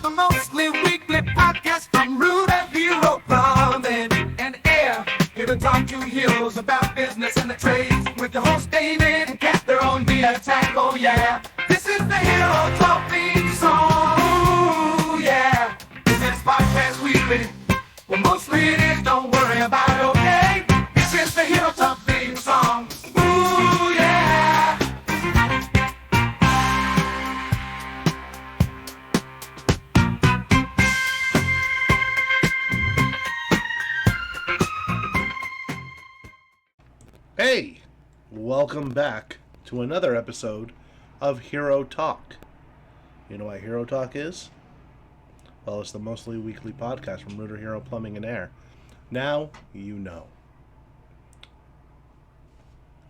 The mostly weekly podcast from Root and Hero Plumbing and Air. Here to talk to heroes about business and the trades. With your host David and Kat, they're on the attack, oh yeah. This is the Hero Talk theme song, ooh yeah. This is Podcast Weekly. Well, mostly it is, don't worry about it, okay? This is the Hero Talk theme song, ooh yeah. Hey, welcome back to another episode of Hero Talk. You know what Hero Talk is? Well, it's the mostly weekly podcast from Root Hero Plumbing and Air. Now you know.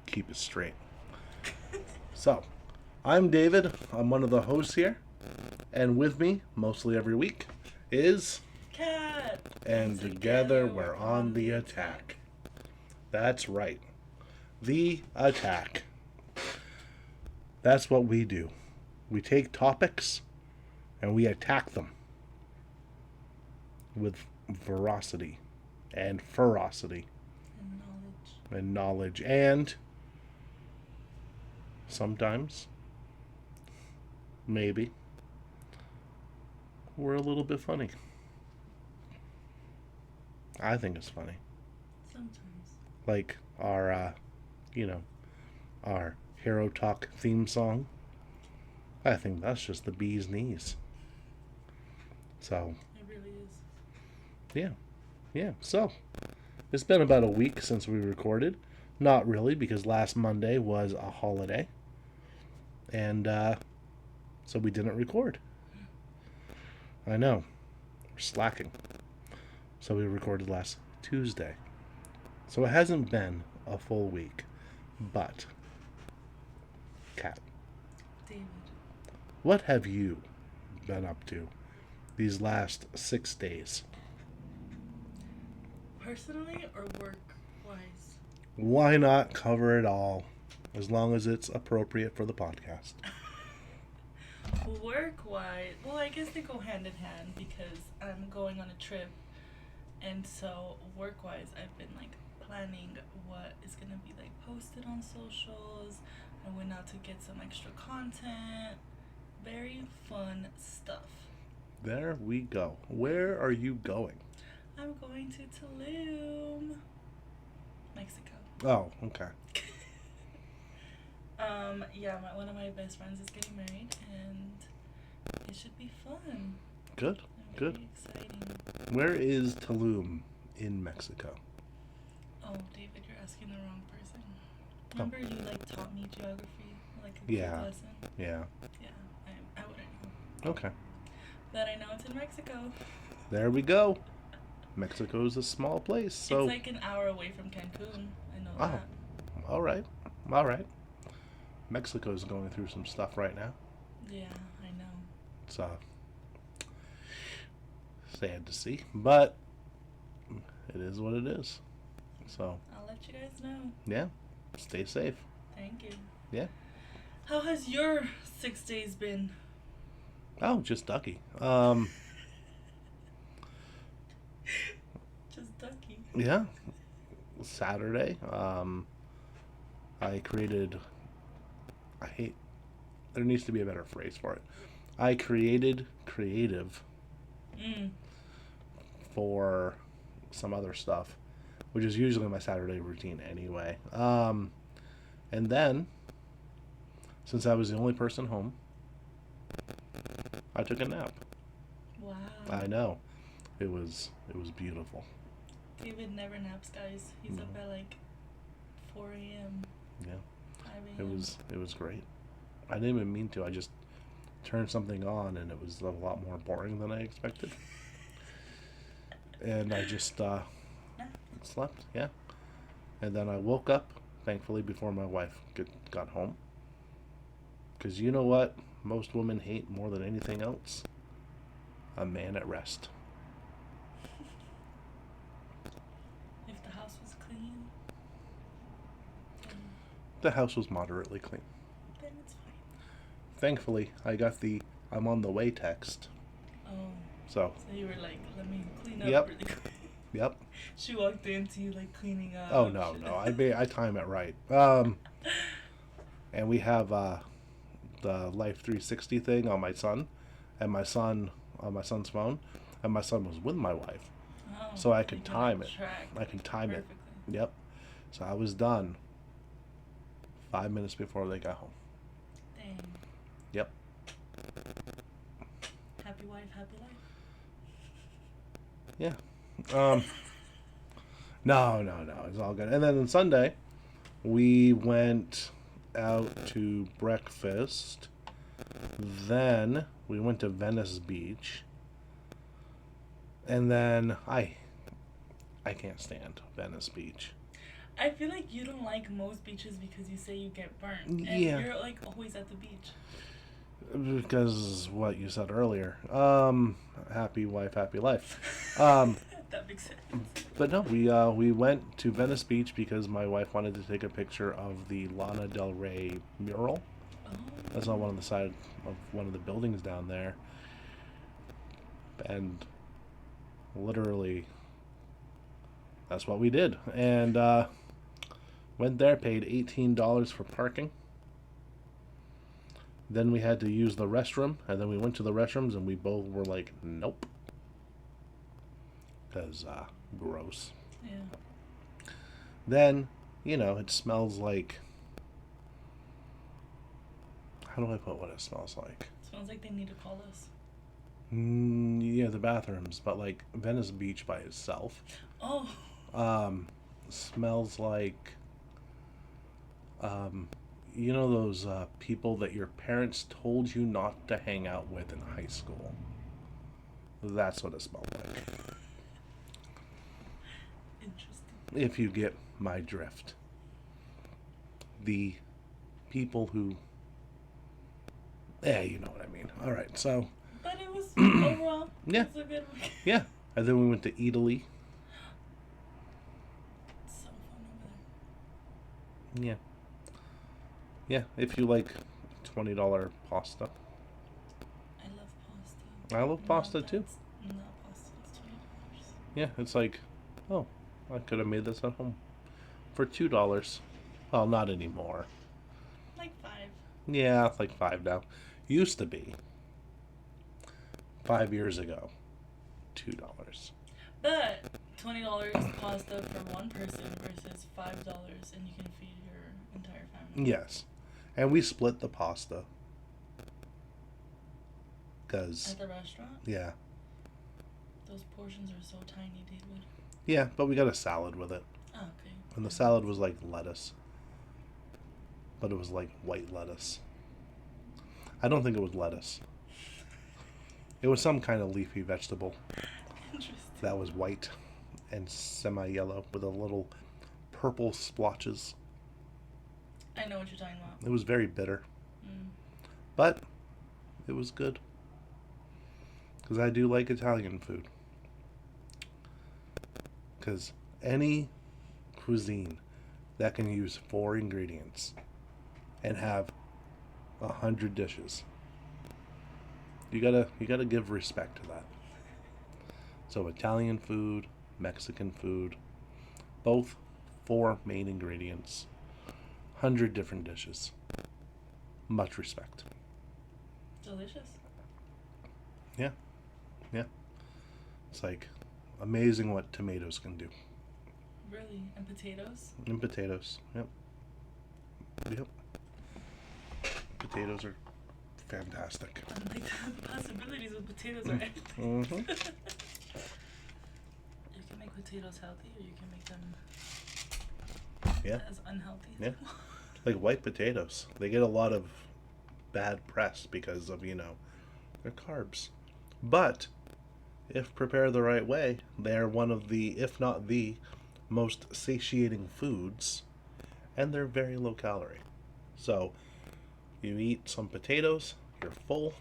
Keep it straight. So, I'm David. I'm one of the hosts here. And with me, mostly every week, is... Kat. And together we're on the attack. That's right. The attack. That's what we do. We take topics and we attack them with veracity and ferocity and knowledge and sometimes maybe we're a little bit funny. I think it's funny. Sometimes. Like our our Hero Talk theme song. I think that's just the bee's knees. So, It really is. yeah. So, it's been about a week since we recorded. Not really, because last Monday was a holiday. And, so we didn't record. I know. We're slacking. So we recorded last Tuesday. So it hasn't been a full week. But, Kat, David. what have you been up to these last 6 days? Personally or work-wise? Why not cover it all, as long as it's appropriate for the podcast? Work-wise, well, I guess they go hand in hand because I'm going on a trip. And so, work-wise, I've been, planning what is going to be, posted on socials. I went out to get some extra content. Very fun stuff. There we go. Where are you going? I'm going to Tulum, Mexico. Oh, okay. Yeah, one of my best friends is getting married, and it should be fun. Good. Very exciting. Where is Tulum in Mexico? Oh, David, you're asking the wrong person. Remember you taught me geography, a good lesson? Yeah. Yeah, I wouldn't know. Okay. But I know it's in Mexico. There we go. Mexico's a small place, so... It's an hour away from Cancun. I know that. All right. Mexico's going through some stuff right now. Yeah, I know. It's sad to see, but it is what it is. So I'll let you guys know. yeah, stay safe. Thank you. Yeah. How has your 6 days been? Oh, just ducky. Just ducky. Yeah. Saturday, there needs to be a better phrase for it. I created creative for some other stuff, which is usually my Saturday routine anyway. And then, since I was the only person home, I took a nap. Wow. I know. It was beautiful. David never naps, guys. He's up at 4 a.m. Yeah. 5 a.m. It was great. I didn't even mean to. I just turned something on and it was a lot more boring than I expected. And I just slept, yeah. And then I woke up, thankfully, before my wife got home. Because you know what most women hate more than anything else? A man at rest. If the house was clean, The house was moderately clean. then it's fine. Thankfully, I got the "I'm on the way" text. Oh, Oh. So, So you were like, let me clean up Yep. really quick. yep. She walked into you like cleaning up. Oh, no. I time it right. And we have the Life 360 thing on my son, and on my son's phone, and my son was with my wife, Oh, so I you could can, time like, it. track I can time perfectly. it. Yep. So I was done 5 minutes before they got home. Dang. Yep. Happy wife, happy life. Yeah. No. It's all good. And then on Sunday, we went out to breakfast. Then we went to Venice Beach. And then I can't stand Venice Beach. I feel like you don't like most beaches because you say you get burnt. And Yeah. you're like always at the beach. Because what you said earlier. Happy wife, happy life. That makes sense. But no, we went to Venice Beach because my wife wanted to take a picture of the Lana Del Rey mural. Oh. That's on one of the side of one of the buildings down there. And literally, that's what we did. And went there, paid $18 for parking. Then we had to use the restroom, and then we went to the restrooms, and we both were like, nope. Because, gross. Yeah. Then, it smells like... How do I put what it smells like? Smells like they need to call us. Yeah, the bathrooms, but like Venice Beach by itself. Oh. Smells like... those people that your parents told you not to hang out with in high school. That's what it smelled like. Interesting. If you get my drift. The people who... Yeah, you know what I mean. Alright, so... But it was overall. Yeah. It was a good week. Yeah. And then we went to Italy. It's so fun over there. Yeah. Yeah, if you like $20 pasta. I love pasta. I love pasta too. No, pasta is $20. Yeah, it's like, oh, I could have made this at home for $2. Well, not anymore. Like 5. Yeah, it's like 5 now. Used to be 5 years ago, $2. But $20 pasta for one person versus $5, and you can feed your entire family. Yes, and we split the pasta. Cause At the restaurant? yeah, Those portions are so tiny, David. yeah, but we got a salad with it, Oh, okay. and the salad was like lettuce, but it was like white lettuce. I don't think it was lettuce. It was some kind of leafy vegetable Interesting. that was white and semi-yellow with a little purple splotches. I know what you're talking about. It was very bitter, Mm. but it was good. Because I do like Italian food. Because any cuisine that can use 4 ingredients and have 100 dishes, you gotta give respect to that. So Italian food, Mexican food, both 4 main ingredients, 100 different dishes. Much respect. Delicious. Yeah. It's like amazing what tomatoes can do. Really? And potatoes? And potatoes. Yep. Potatoes are fantastic. And like the possibilities with potatoes are everything. Mm-hmm. You can make potatoes healthy, or you can make them Yeah. as unhealthy. Yeah. Like white potatoes. They get a lot of bad press because of, their carbs. But if prepared the right way, they're one of the, if not the, most satiating foods, and they're very low calorie. So you eat some potatoes, you're full.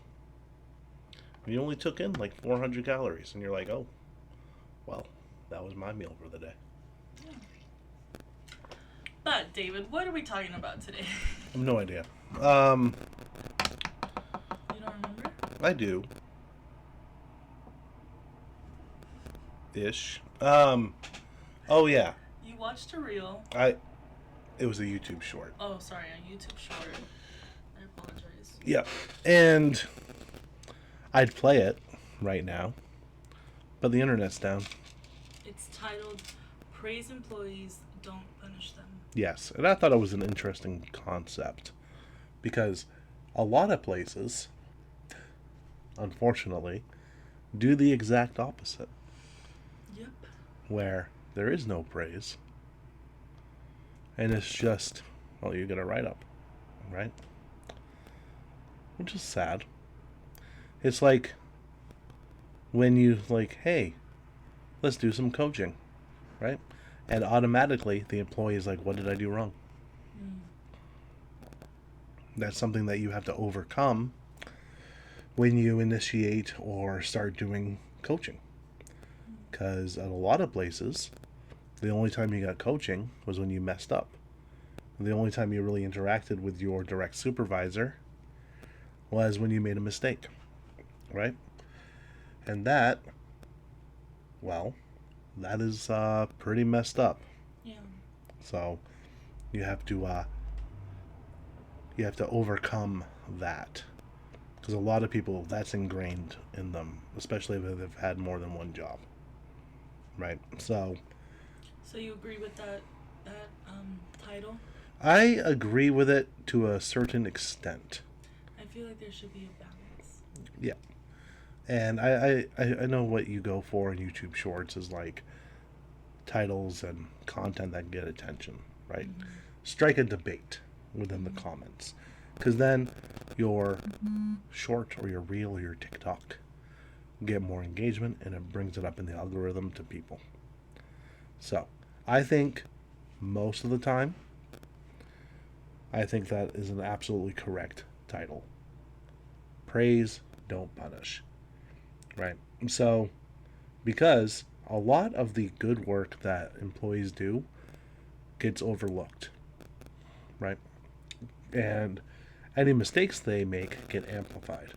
You only took in like 400 calories, and you're like, oh, well, that was my meal for the day. Yeah. But David, what are we talking about today? I have no idea. You don't remember? I do. ish. Oh yeah, You watched a reel. it was a YouTube short. Oh, sorry, a YouTube short. I apologize. Yeah, and I'd play it right now, but the internet's down. It's titled "Praise Employees, Don't Punish Them." Yes, and I thought it was an interesting concept because a lot of places, unfortunately, do the exact opposite, Yep. where there is no praise, and it's just, well, you get a write up, right? Which is sad. It's like when you like, hey, let's do some coaching, right? And automatically the employee is like, what did I do wrong? That's something that you have to overcome when you initiate or start doing coaching. Because at a lot of places, the only time you got coaching was when you messed up. The only time you really interacted with your direct supervisor was when you made a mistake, right? And that, well, that is pretty messed up. Yeah. So you have to overcome that, because a lot of people, that's ingrained in them, especially if they've had more than one job, right? So you agree with that title? I agree with it to a certain extent. I feel like there should be a balance. Yeah. And I know what you go for in YouTube Shorts is like titles and content that get attention, right? Strike a debate within the comments, because then your short or your reel or your TikTok get more engagement and it brings it up in the algorithm to people. So I think most of the time, I think that is an absolutely correct title. Praise, don't punish. Right? So, because a lot of the good work that employees do gets overlooked. Right? And any mistakes they make get amplified.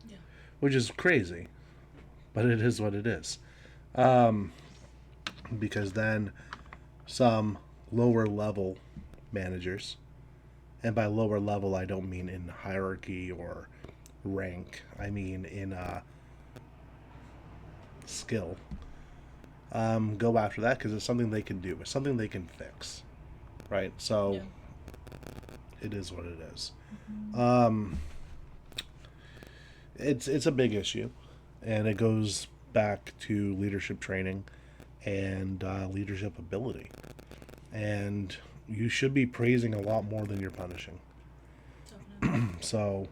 Yeah. Which is crazy. But it is what it is. Because then some lower level managers, and by lower level I don't mean in hierarchy or rank, I mean in skill, go after that because it's something they can do, it's something they can fix, right? So Yeah. it is what it is. It's a big issue, and it goes back to leadership training and leadership ability, and you should be praising a lot more than you're punishing. Definitely. So,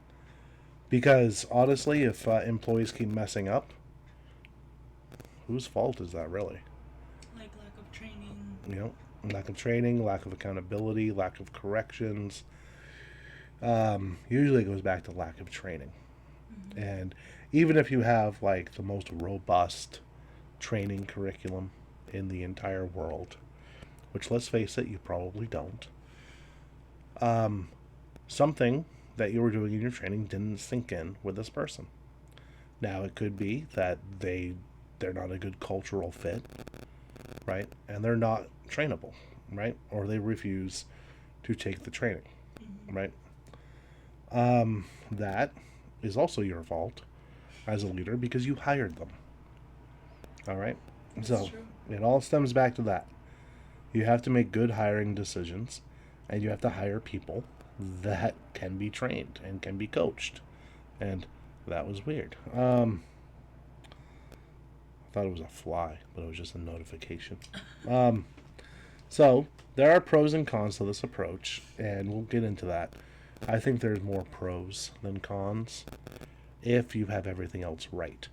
because honestly, if employees keep messing up, whose fault is that really? Like lack of training. You know, lack of training, lack of accountability, lack of corrections. Usually it goes back to lack of training. And even if you have like the most robust training curriculum in the entire world, which let's face it, you probably don't, something that you were doing in your training didn't sink in with this person. Now it could be that they're not a good cultural fit, right? And they're not trainable, right? Or they refuse to take the training, right? That is also your fault as a leader because you hired them. All right? That's So true. it all stems back to that. You have to make good hiring decisions, and you have to hire people that can be trained and can be coached. And that was weird. I thought it was a fly, but it was just a notification. So there are pros and cons to this approach, and we'll get into that. I think there's more pros than cons if you have everything else right.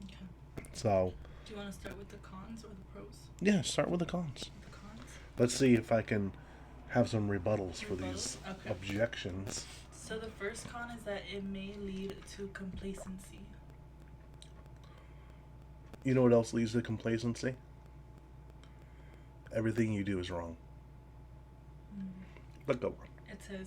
Okay. So Do you want to start with the cons or the pros? yeah, start with the cons. The cons. Let's see if I can have some rebuttals for these Okay. objections. So the first con is that it may lead to complacency. You know what else leads to complacency? Everything you do is wrong. But go on. It says,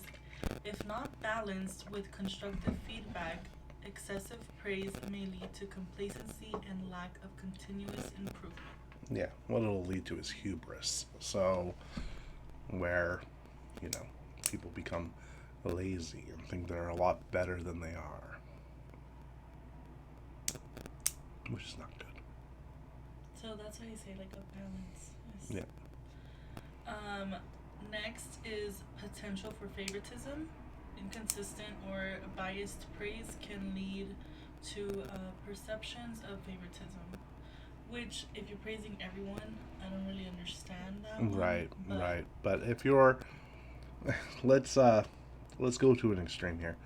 if not balanced with constructive feedback, Excessive praise may lead to complacency and lack of continuous improvement. Yeah, what it'll lead to is hubris. So, where, people become lazy and think they're a lot better than they are, which is not good. So that's why you say like a balance. Yeah. Next is potential for favoritism. Inconsistent or biased praise can lead to perceptions of favoritism. Which, if you're praising everyone, I don't really understand that one. Right, But right. But if you're, let's go to an extreme here.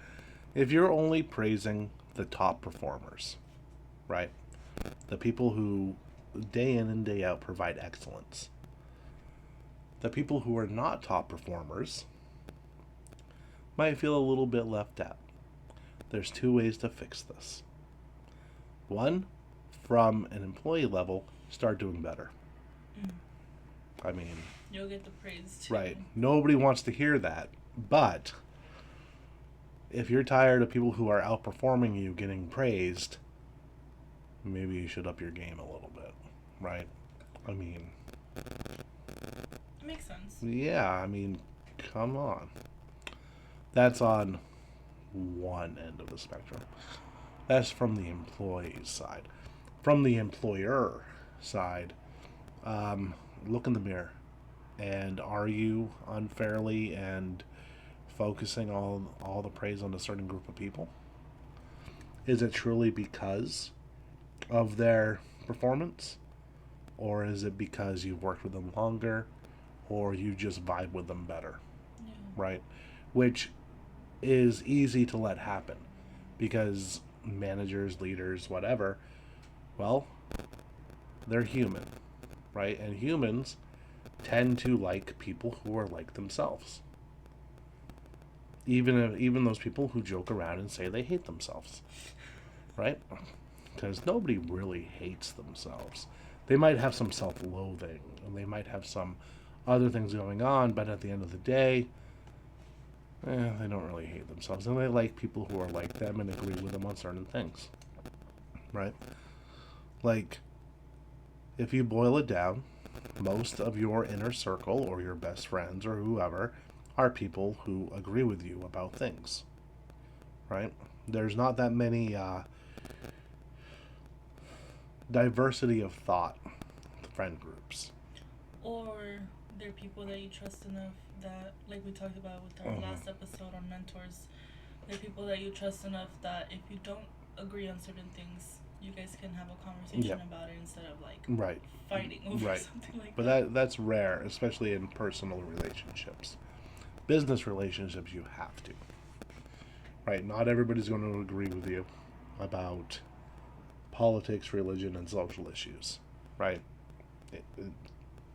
If you're only praising the top performers, right? The people who day in and day out provide excellence. The people who are not top performers might feel a little bit left out. There's two ways to fix this. One, from an employee level, start doing better. mm, I mean, you'll get the praise too. right. Nobody wants to hear that. But if you're tired of people who are outperforming you getting praised, maybe you should up your game a little bit, right? I mean, It makes sense. yeah, come on. That's on one end of the spectrum. That's from the employee's side. From the employer side, look in the mirror. And are you unfairly and focusing all the praise on a certain group of people? Is it truly because of their performance? Or is it because you've worked with them longer? Or you just vibe with them better? Yeah. Right? Which is easy to let happen because managers, leaders, whatever, well, they're human, right? And humans tend to like people who are like themselves. Even those people who joke around and say they hate themselves, right? Because nobody really hates themselves. They might have some self-loathing, and they might have some other things going on, but at the end of the day, they don't really hate themselves, and they like people who are like them and agree with them on certain things, right? Like, if you boil it down, most of your inner circle or your best friends or whoever are people who agree with you about things, right? There's not that many diversity of thought friend groups. Or they're people that you trust enough that, like we talked about with our last episode on mentors, they're people that you trust enough that if you don't agree on certain things, you guys can have a conversation about it instead of like Right. fighting over Right. something like But that. that's rare, especially in personal relationships. Business relationships, you have to. Right? Not everybody's going to agree with you about politics, religion, and social issues. Right? It'd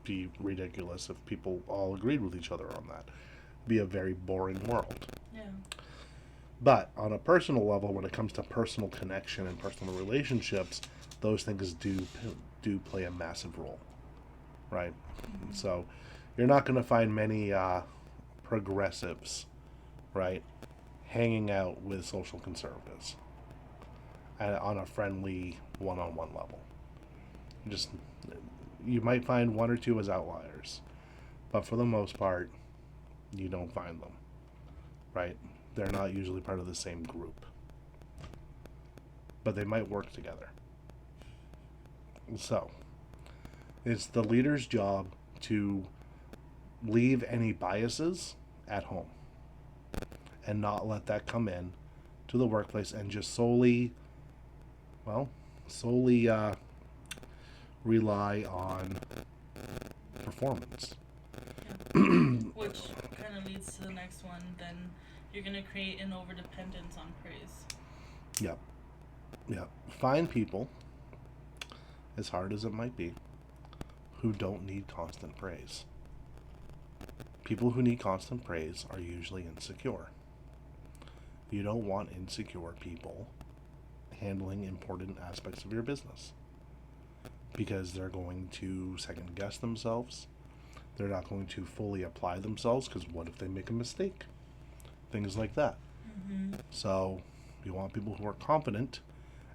be ridiculous if people all agreed with each other on that. It'd be a very boring world. Yeah. But on a personal level, when it comes to personal connection and personal relationships, those things do play a massive role, right? Mm-hmm. So you're not going to find many progressives, right, hanging out with social conservatives on a friendly one-on-one level. Just you might find one or two as outliers, but for the most part, you don't find them, right? They're not usually part of the same group, but they might work together. So, it's the leader's job to leave any biases at home and not let that come in to the workplace and just solely rely on performance. Which kind of leads to the next one. Then you're going to create an overdependence on praise. Yep. Find people, as hard as it might be, who don't need constant praise. People who need constant praise are usually insecure. You don't want insecure people handling important aspects of your business because they're going to second guess themselves. They're not going to fully apply themselves because what if they make a mistake? Things like that. Mm-hmm. So We want people who are confident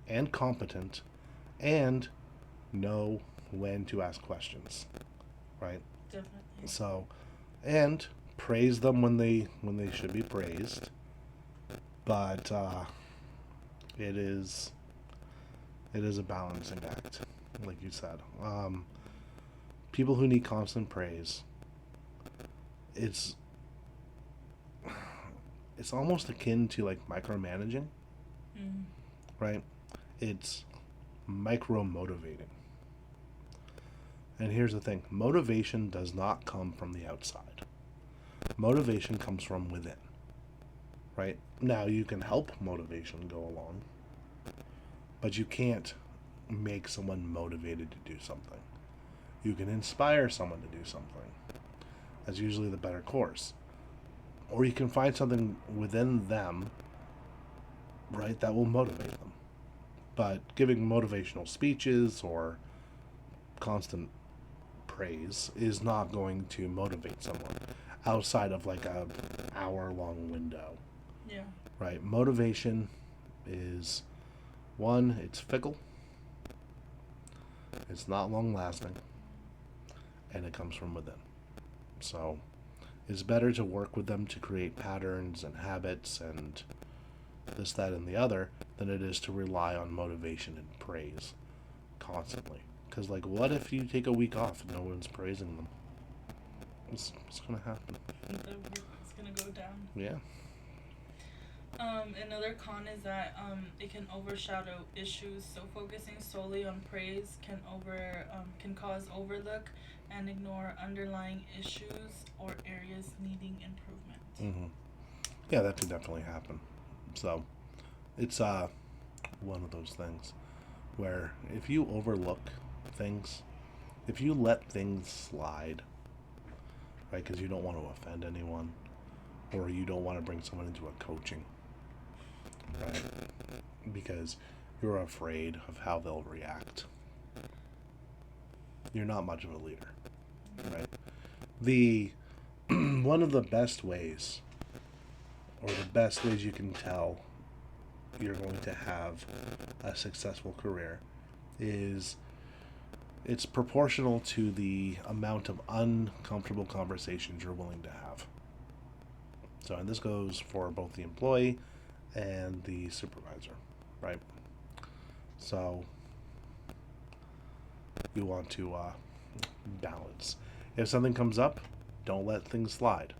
and competent and know when to ask questions, right? Definitely. So, and praise them when they should be praised, but it is a balancing act, like you said. People who need constant praise, it's almost akin to like micromanaging, Mm. right? It's micro motivating. And here's the thing, motivation does not come from the outside. Motivation comes from within, right? Now, you can help motivation go along, but you can't make someone motivated to do something. You can inspire someone to do something. That's usually the better course. Or you can find something within them, right, that will motivate them. But giving motivational speeches or constant praise is not going to motivate someone outside of like a hour-long window, Yeah. right? Motivation is, one, it's fickle, it's not long-lasting, and it comes from within. So it's better to work with them to create patterns and habits and this, that, and the other than it is to rely on motivation and praise constantly. Because, like, what if you take a week off and no one's praising them? What's going to happen? It's gonna go down. Yeah. Another con is that it can overshadow issues. So focusing solely on praise can cause overlook and ignore underlying issues or areas needing improvement. Mm-hmm. Yeah, that could definitely happen. So it's one of those things where if you overlook things, if you let things slide, right, because you don't want to offend anyone, or you don't want to bring someone into a coaching, right, because you're afraid of how they'll react, you're not much of a leader, right? The one of the best ways, or the best ways you can tell you're going to have a successful career, is it's proportional to the amount of uncomfortable conversations you're willing to have. So, and this goes for both the employee and the supervisor, right? So, you want to balance. If something comes up, don't let things slide.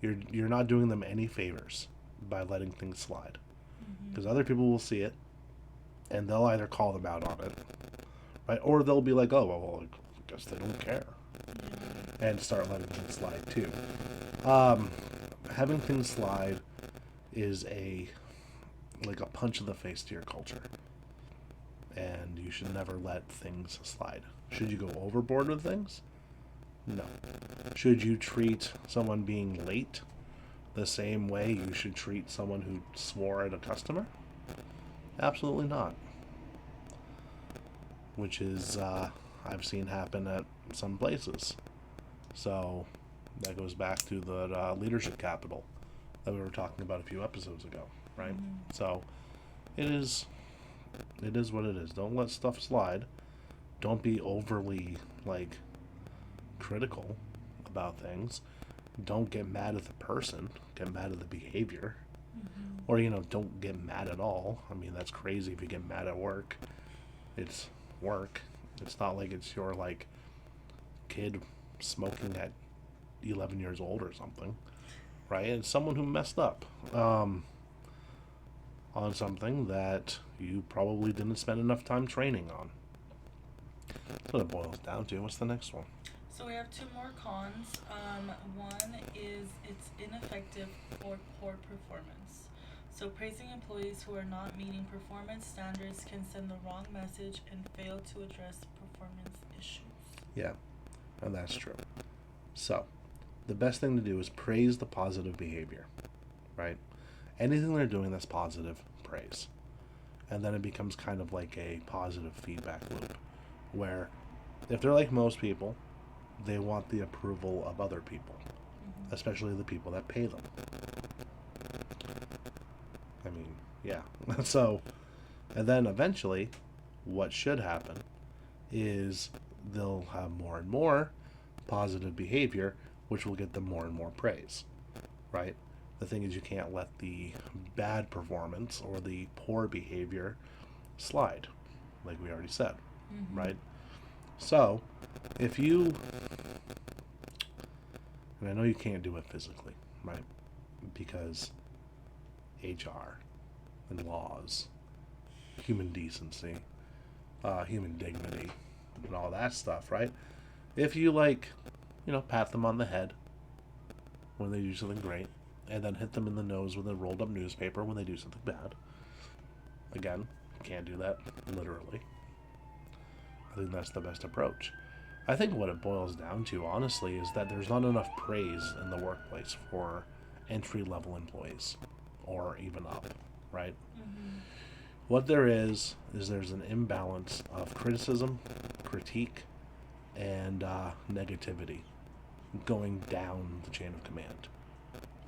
You're not doing them any favors by letting things slide, because other people will see it, and they'll either call them out on it, right, or they'll be like, oh well, I guess they don't care, and start letting things slide too. Having things slide is like a punch in the face to your culture, and you should never let things slide. Should you go overboard with things? No. Should you treat someone being late the same way you should treat someone who swore at a customer? Absolutely not. Which is, I've seen happen at some places. So that goes back to the leadership capital that we were talking about a few episodes ago, right? So it is what it is. Don't let stuff slide. Don't be overly, like, critical about things. Don't get mad at the person. Get mad at the behavior. Or, don't get mad at all. I mean, that's crazy if you get mad at work. It's work. It's not like it's your, like, kid smoking at 11 years old or something, right? It's someone who messed up on something that you probably didn't spend enough time training on. That's what it boils down to. What's the next one? So we have two more cons. One is it's ineffective for poor performance. So praising employees who are not meeting performance standards can send the wrong message and fail to address performance issues. Yeah, and that's true. So, the best thing to do is praise the positive behavior, right? Anything they're doing that's positive, praise. And then it becomes kind of like a positive feedback loop, where if they're like most people, they want the approval of other people, especially the people that pay them. I mean, Yeah. So, and then eventually, what should happen is they'll have more and more positive behavior, which will get them more and more praise, right? The thing is, you can't let the bad performance or the poor behavior slide, like we already said, right? So, if you, and I know you can't do it physically, right? Because HR and laws, human decency, human dignity, and all that stuff, right? If you pat them on the head when they do something great, and then hit them in the nose with a rolled up newspaper when they do something bad, again, can't do that literally. I think that's the best approach. I think what it boils down to, honestly, is that there's not enough praise in the workplace for entry level employees or even up, right? What there is there's an imbalance of criticism, critique, and negativity going down the chain of command,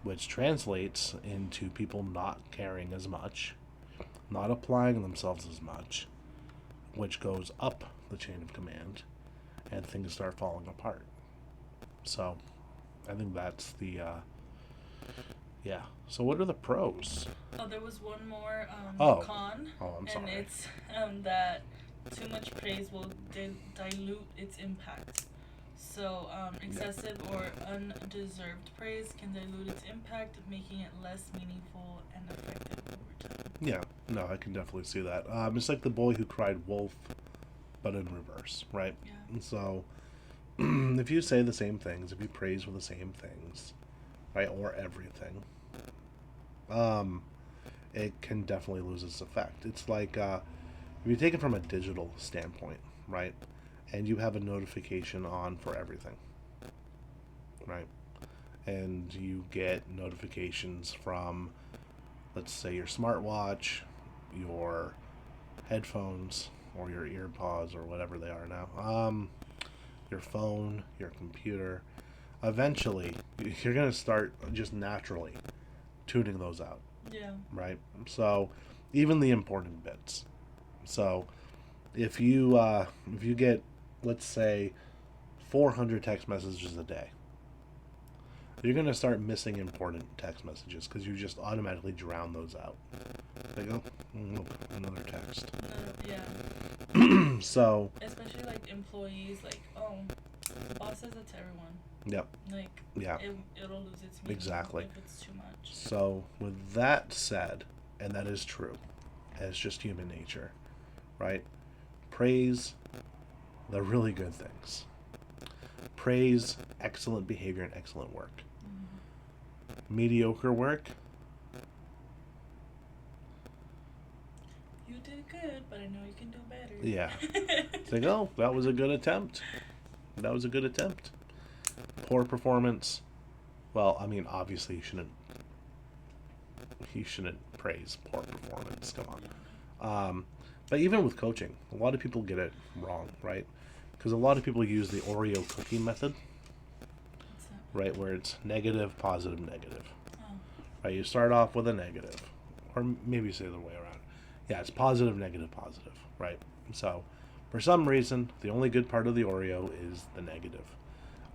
which translates into people not caring as much, not applying themselves as much, which goes up the chain of command, and things start falling apart. So, I think that's the yeah. So, what are the pros? Oh, there was one more Oh. con. Oh, I'm and sorry. it's that too much praise will dilute its impact. So, excessive or undeserved praise can dilute its impact, making it less meaningful and effective over time. Yeah, no, I can definitely see that. It's like the boy who cried wolf, but in reverse, right? Yeah. And so, if you say the same things, if you praise for the same things, right, or everything, it can definitely lose its effect. It's like if you take it from a digital standpoint, right, and you have a notification on for everything, right, and you get notifications from, let's say, your smartwatch, your headphones, or your earpods, or whatever they are now, your phone, your computer. Eventually, you're going to start just naturally tuning those out, Yeah. right? So, even the important bits. So, if you get, let's say, 400 text messages a day, you're going to start missing important text messages because you just automatically drown those out. Like, oh, look, another text. Yeah. So, Especially like employees, like, oh, the boss says that to everyone. yep, Like, yeah, it'll lose its meaning exactly. if it's too much. So, with that said, and that is true, and it's just human nature, right? Praise the really good things. Praise excellent behavior and excellent work. Mediocre work, You did good, but I know you can do better. yeah. It's like, oh, that was a good attempt. That was a good attempt. Poor performance. Well, I mean, obviously you shouldn't praise poor performance. Come on. But even with coaching, a lot of people get it wrong, right? Because a lot of people use the Oreo cookie method, What's that? right, where it's negative, positive, negative. Oh. Right, you start off with a negative, or maybe you say the other way around. Yeah, it's positive, negative, positive, right? So, for some reason, the only good part of the Oreo is the negative.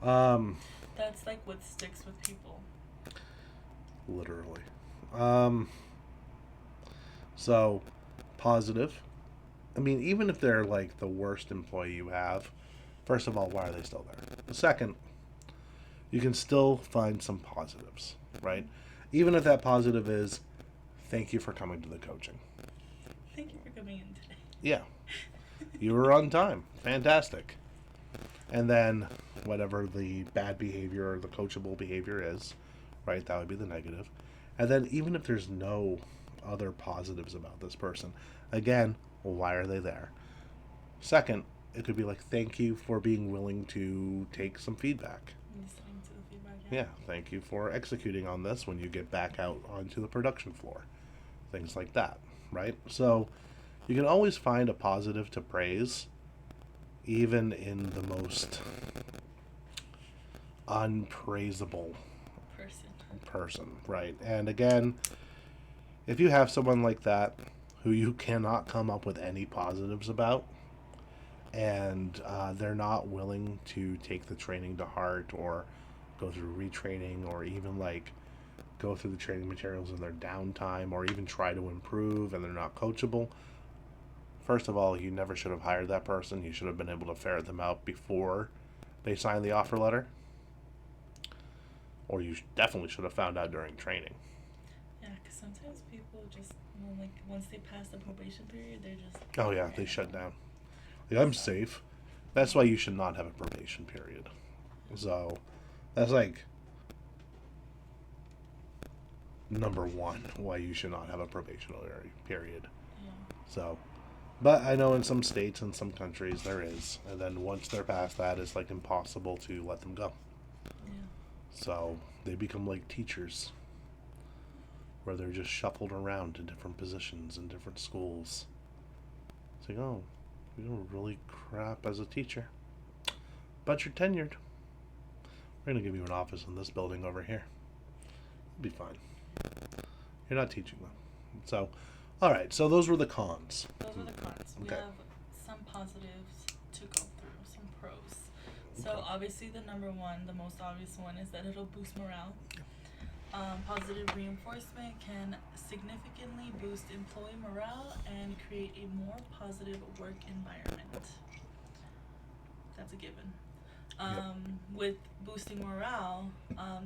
That's like what sticks with people. Literally. So, positive. I mean, even if they're like the worst employee you have, first of all, why are they still there? Second, you can still find some positives, right? Even if that positive is, thank you for coming to the coaching. Thank you for coming in today. Yeah, you were on time. Fantastic. And then whatever the bad behavior or the coachable behavior is, right, that would be the negative. And then even if there's no other positives about this person, again, why are they there? Second, it could be like, thank you for being willing to take some feedback. Listening to the feedback. Yeah, thank you for executing on this when you get back out onto the production floor. Things like that, right? So you can always find a positive to praise, even in the most unpraisable Person. person, right? And again, if you have someone like that who you cannot come up with any positives about, and they're not willing to take the training to heart or go through retraining or even like go through the training materials in their downtime or even try to improve, and they're not coachable, first of all, you never should have hired that person. You should have been able to ferret them out before they signed the offer letter, or you definitely should have found out during training. Yeah, because sometimes people just, like, once they pass the probation period, they're just. Oh yeah, they shut down. Like, I'm safe. That's why you should not have a probation period. So that's like number one why you should not have a probationary period. Yeah. So, but I know in some states and some countries there is, and then once they're past that, it's like impossible to let them go. Yeah. So they become like teachers, where they're just shuffled around to different positions in different schools. It's like, oh, you're really crap as a teacher, but you're tenured. We're gonna give you an office in this building over here. It'll be fine. You're not teaching them. So, all right. So those were the cons. Those are the cons. We Okay. have some positives to go through, some pros. So Okay. obviously the number one, the most obvious one, is that it'll boost morale. Positive reinforcement can significantly boost employee morale and create a more positive work environment. That's a given. With boosting morale,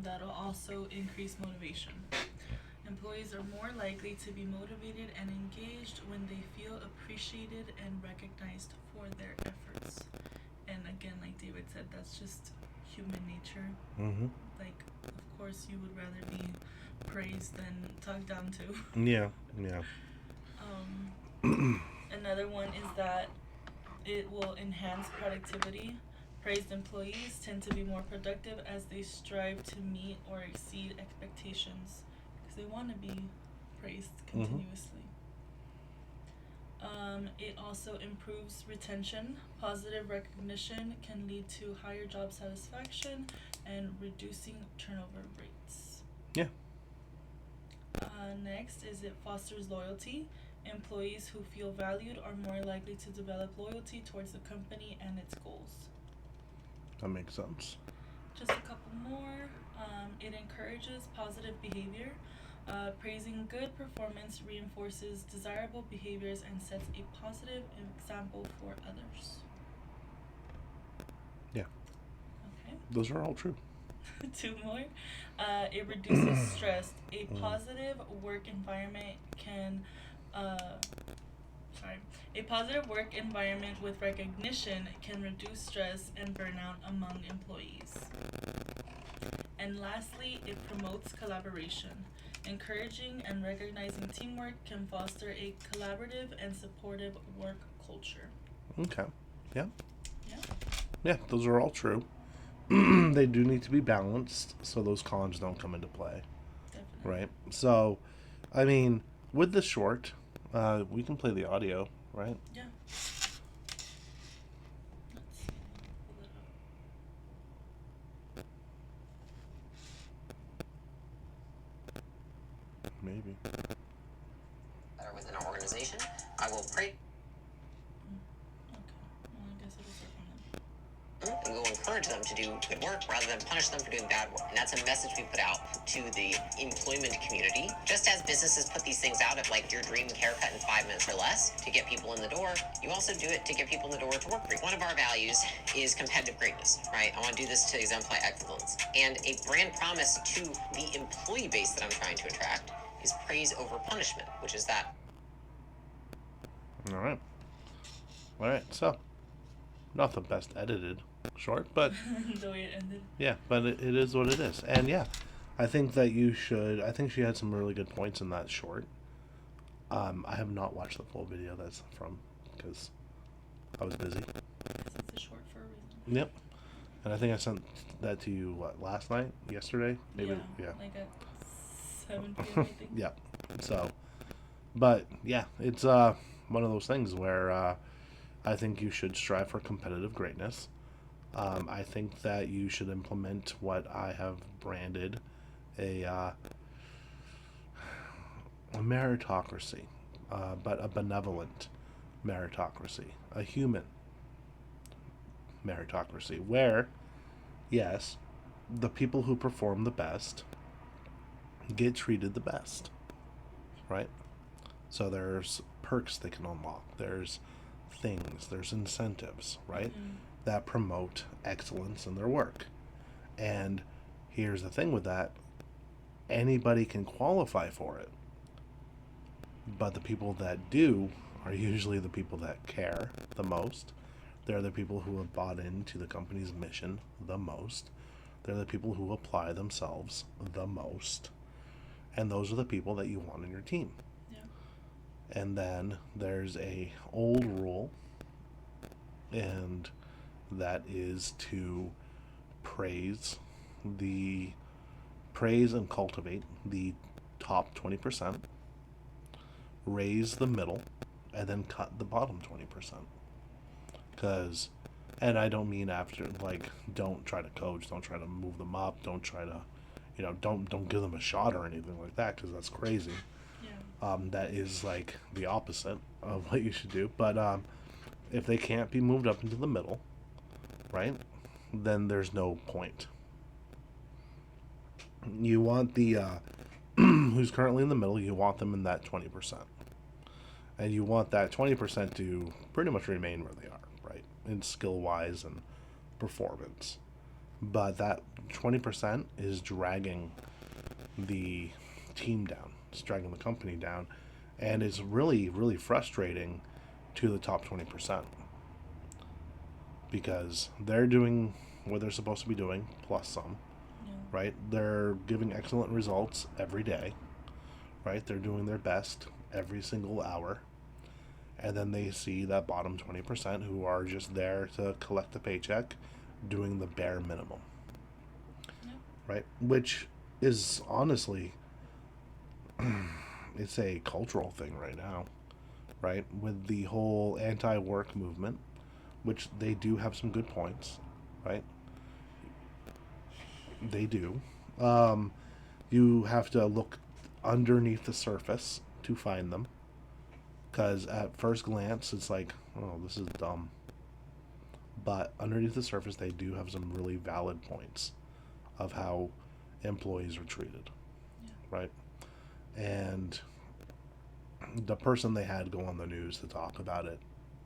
that'll also increase motivation. Employees are more likely to be motivated and engaged when they feel appreciated and recognized for their efforts. And again, like David said, that's just human nature. Mm-hmm. Like, of course, you would rather be praised than talked down to. Yeah. Yeah. Another one is that it will enhance productivity. Praised employees tend to be more productive as they strive to meet or exceed expectations because they want to be praised continuously. It also improves retention. Positive recognition can lead to higher job satisfaction and reducing turnover rates. Yeah. Next is it fosters loyalty. Employees who feel valued are more likely to develop loyalty towards the company and its goals. That makes sense. Just a couple more. It encourages positive behavior. Praising good performance reinforces desirable behaviors and sets a positive example for others. Yeah. Okay. Those are all true. Two more. It reduces stress. A positive work environment can a positive work environment with recognition can reduce stress and burnout among employees. And lastly, it promotes collaboration. Encouraging and recognizing teamwork can foster a collaborative and supportive work culture. Okay. Yeah. Yeah. Yeah. Those are all true. They do need to be balanced so those cons don't come into play. Definitely. Right. So, I mean, with the short, we can play the audio, right? Yeah. Let's see. Pull it up. Maybe. That are within our organization. I will pray Okay. Well, I guess it'll start from them. and we'll encourage them to do good work rather than punish them for doing bad work. And that's a message we put out to the employment community. Just as businesses put these things out of like your dream haircut in 5 minutes or less to get people in the door, you also do it to get people in the door to work for you. One of our values is competitive greatness, right? I want to do this to exemplify excellence. And a brand promise to the employee base that I'm trying to attract is praise over punishment, which is that. All right. All right. So, not the best edited short, but The way it ended. yeah, but it is what it is. And yeah, I think that you should. I think she had some really good points in that short. I have not watched the full video that's from because I was busy. Because it's a short for a reason. Yep. And I think I sent that to you last night, yesterday, maybe. Yeah. Like at 7 p.m. I think. Yep. So, but yeah, it's one of those things where I think you should strive for competitive greatness. I think that you should implement what I have branded a a meritocracy, but a benevolent meritocracy, a human meritocracy, where, yes, the people who perform the best get treated the best, right? So there's perks they can unlock, there's things, there's incentives, right? That promote excellence in their work. And here's the thing with that, anybody can qualify for it. But the people that do are usually the people that care the most. They're the people who have bought into the company's mission the most. They're the people who apply themselves the most. And those are the people that you want in your team. Yeah. And then there's a old rule, and that is to praise and cultivate the top 20%, raise the middle, and then cut the bottom 20%. Because, and I don't mean after, like, don't try to coach, don't try to move them up, don't try to, don't give them a shot or anything like that, because that's crazy. Yeah. That is like the opposite of what you should do. But if they can't be moved up into the middle, right, then there's no point. You want the who's currently in the middle, you want them in that 20%. And you want that 20% to pretty much remain where they are, right? In skill wise and performance. But that 20% is dragging the team down, it's dragging the company down, and it's really, really frustrating to the top 20%. Because they're doing what they're supposed to be doing, plus some. Right? They're giving excellent results every day, right? They're doing their best every single hour. And then they see that bottom 20% who are just there to collect the paycheck, doing the bare minimum. Yep. Right? Which is honestly, it's a cultural thing right now, right? With the whole anti-work movement, which they do have some good points, right? They do. You have to look underneath the surface to find them. Because at first glance, it's like, oh, this is dumb. But underneath the surface, they do have some really valid points of how employees are treated. Yeah. Right? And the person they had go on the news to talk about it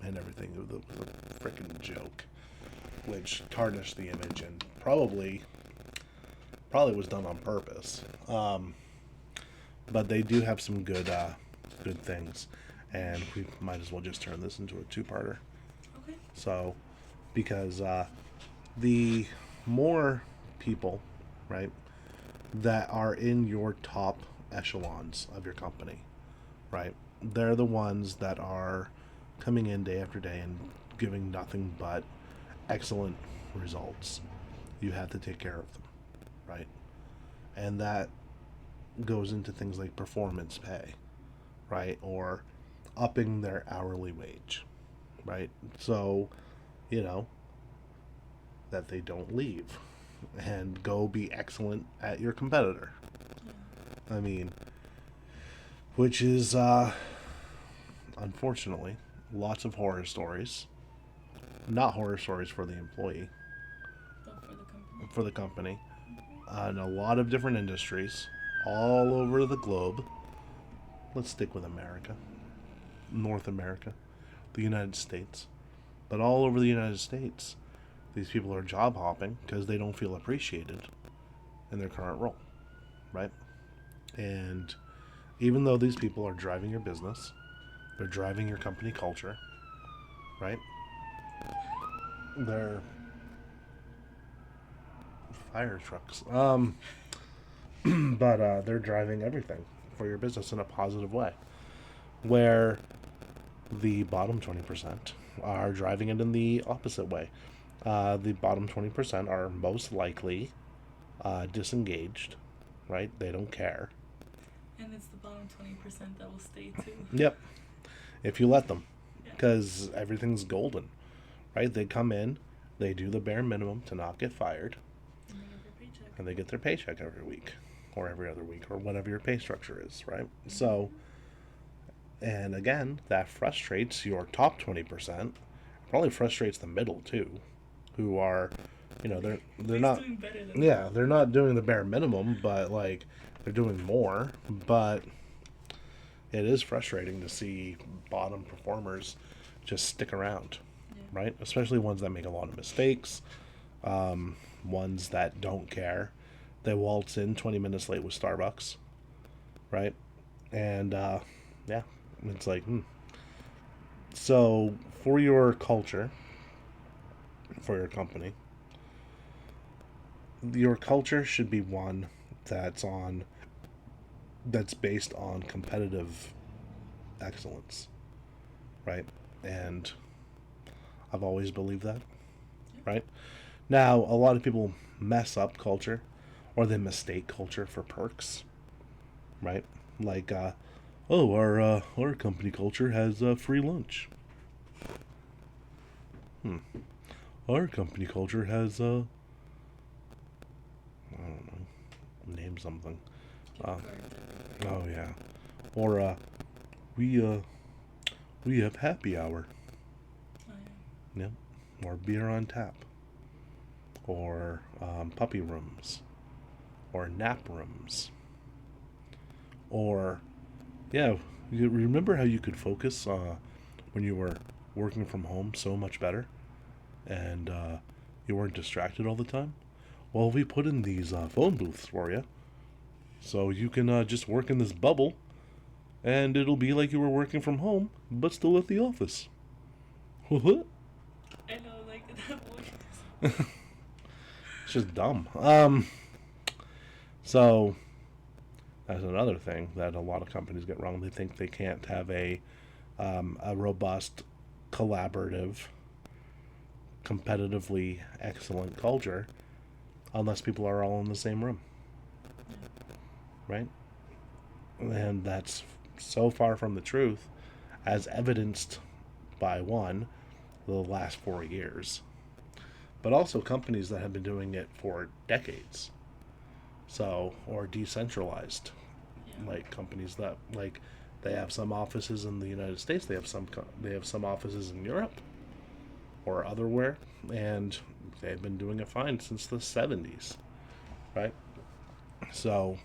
and everything, it was a freaking joke, which tarnished the image and probably was done on purpose. But they do have some good things, and we might as well just turn this into a two-parter. Okay. So, because the more people, right, that are in your top echelons of your company, right, they're the ones that are coming in day after day and giving nothing but excellent results. You have to take care of them, right? And that goes into things like performance pay, right? Or upping their hourly wage, right? So, that they don't leave and go be excellent at your competitor. Yeah. I mean, which is, unfortunately, lots of horror stories. Not horror stories for the employee, But for the company. for the company. In a lot of different industries, all over the globe. Let's stick with America. North America. The United States. But all over the United States, these people are job hopping because they don't feel appreciated in their current role, right? And even though these people are driving your business, they're driving your company culture, right? They're fire trucks. But they're driving everything for your business in a positive way. Where the bottom 20% are driving it in the opposite way. The bottom 20% are most likely disengaged, right? They don't care. And it's the bottom 20% that will stay too. Yep. If you let them. Yeah. Because everything's golden, right? They come in, they do the bare minimum to not get fired, And they get their paycheck. and they get their paycheck every week. or every other week, or whatever your pay structure is, right? So, and again, that frustrates your top 20%. Probably frustrates the middle too, who are, they're He's not, doing better than yeah, they're not doing the bare minimum, but like they're doing more. But it is frustrating to see bottom performers just stick around, Yeah. right? Especially ones that make a lot of mistakes, ones that don't care. They waltz in 20 minutes late with Starbucks, right? And yeah, it's like, So for your culture, for your company, your culture should be one that's on that's based on competitive excellence, right? And I've always believed that, right? Now, a lot of people mess up culture or they mistake culture for perks, right? Like, oh, our company culture has free lunch. Our company culture has I don't know, name something. Uh, oh yeah, or we uh we have happy hour. Oh, yeah. Yep, or beer on tap, or puppy rooms, or nap rooms, or yeah. You remember how you could focus when you were working from home so much better, and you weren't distracted all the time? Well, we put in these phone booths for you, so you can just work in this bubble, and it'll be like you were working from home, but still at the office. It's I know, like that voice. just dumb. So that's another thing that a lot of companies get wrong. They think they can't have a robust, collaborative, competitively excellent culture unless people are all in the same room, right? And that's so far from the truth, as evidenced by one, the last 4 years, but also companies that have been doing it for decades. So, or decentralized, Yeah. like companies that like they have some offices in the United States, they have some offices in Europe or otherwhere, and they've been doing it fine since the 70s, right? So,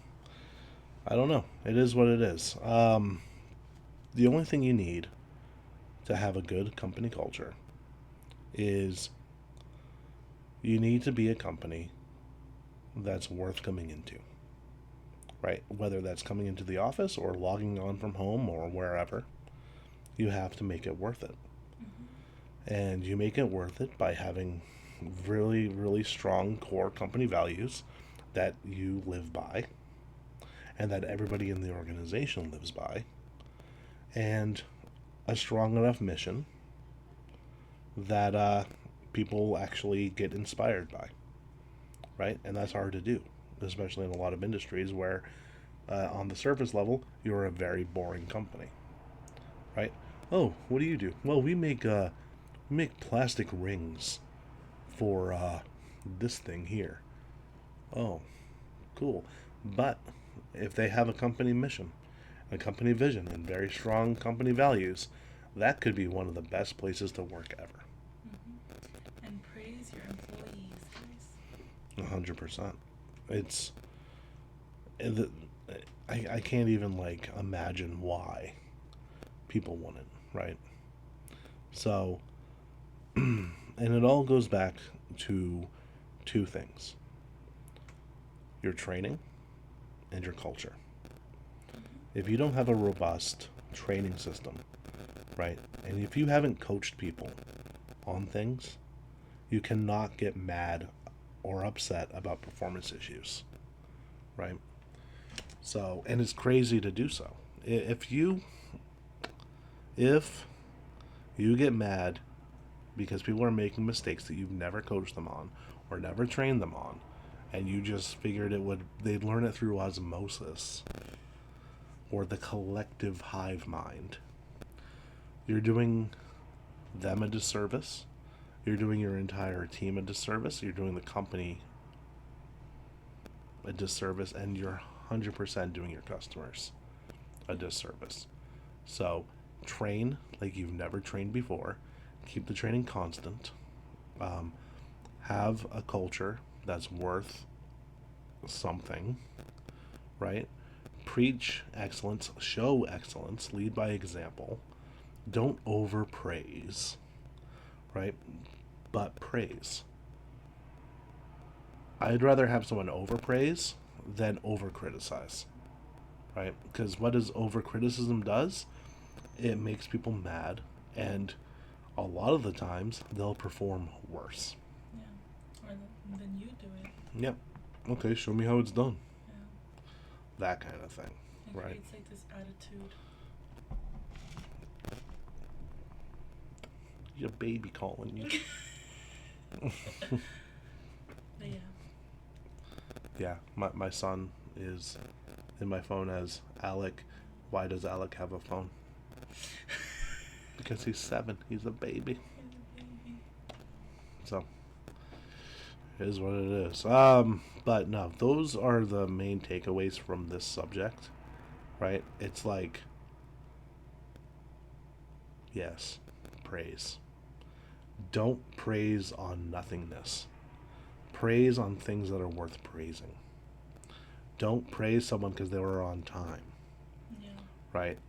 I don't know. It is what it is. The only thing you need to have a good company culture is you need to be a company that's worth coming into, right? Whether that's coming into the office or logging on from home or wherever, you have to make it worth it. And you make it worth it by having really, really strong core company values that you live by and that everybody in the organization lives by, and a strong enough mission that people actually get inspired by, right? And that's hard to do, especially in a lot of industries where, on the surface level, you're a very boring company, right? Oh, what do you do? Well, we make plastic rings for this thing here. Oh, cool. But if they have a company mission, a company vision, and very strong company values, that could be one of the best places to work ever. And praise your employees, guys. 100%. It's the I can't even like imagine why people want it, right? So, and it all goes back to two things: your training and your culture. If you don't have a robust training system, right, and if you haven't coached people on things, you cannot get mad or upset about performance issues, right? So, and it's crazy to do so. If you get mad because people are making mistakes that you've never coached them on or never trained them on, and you just figured they'd learn it through osmosis or the collective hive mind, you're doing them a disservice. You're doing your entire team a disservice. You're doing the company a disservice, and you're 100% doing your customers a disservice. So train like you've never trained before. Keep the training constant. Have a culture that's worth something, right? Preach excellence, show excellence, lead by example. Don't overpraise, right? But praise. I'd rather have someone overpraise than overcriticize, right? Because what does overcriticism does? It makes people mad, and a lot of the times they'll perform worse. Yeah. Or then you do it. Yep. Okay, show me how it's done. Yeah. That kind of thing, It right? creates like this attitude. Your baby calling you. But yeah. Yeah, my son is in my phone as Alec. Why does Alec have a phone? Because he's 7. He's a baby. So, it is what it is. But no, those are the main takeaways from this subject, right? It's like, yes, praise. Don't praise on nothingness. Praise on things that are worth praising. Don't praise someone because they were on time, Yeah. right?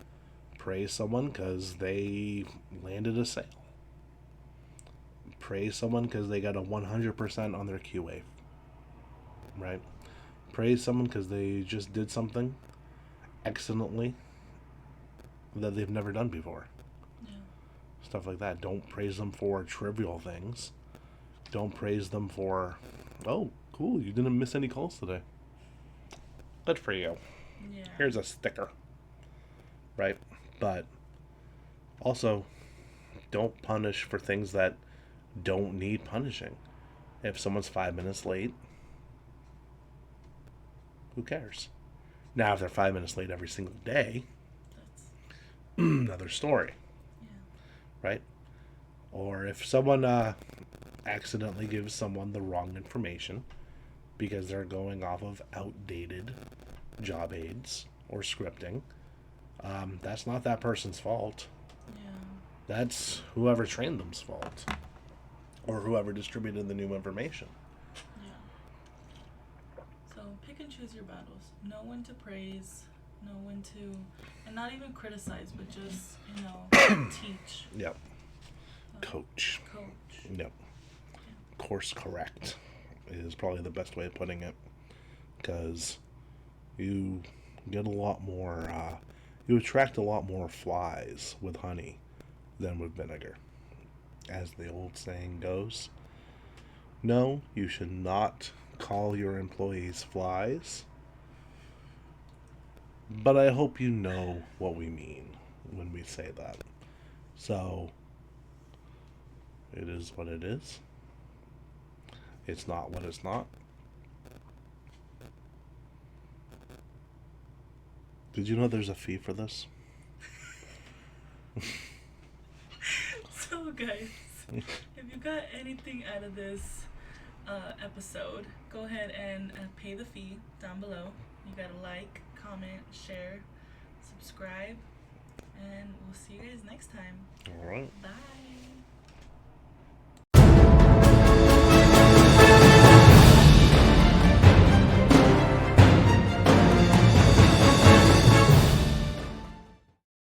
Praise someone because they landed a sale. Praise someone because they got a 100% on their QA, right? Praise someone because they just did something excellently that they've never done before. Yeah. Stuff like that. Don't praise them for trivial things. Don't praise them for, oh, cool, you didn't miss any calls today. Good for you. Yeah. Here's a sticker. Right? But also, don't punish for things that don't need punishing. If someone's 5 minutes late, who cares? Now, if they're 5 minutes late every single day, That's another story. yeah. Right? Or if someone accidentally gives someone the wrong information because they're going off of outdated job aids or scripting, that's not that person's fault. Yeah. That's whoever trained them's fault. Or whoever distributed the new information. Yeah. So pick and choose your battles. Know when to praise, know when to, and not even criticize, but just, teach. Yep. Coach. Coach. Yep. Course correct is probably the best way of putting it. Because you get a lot more, you attract a lot more flies with honey than with vinegar. As the old saying goes. No, you should not call your employees flies. But I hope you know what we mean when we say that. So, it is what it is. It's not what it's not. Did you know there's a fee for this? So guys, if you got anything out of this episode, go ahead and pay the fee down below. You gotta like, comment, share, subscribe, and we'll see you guys next time. All right. Bye.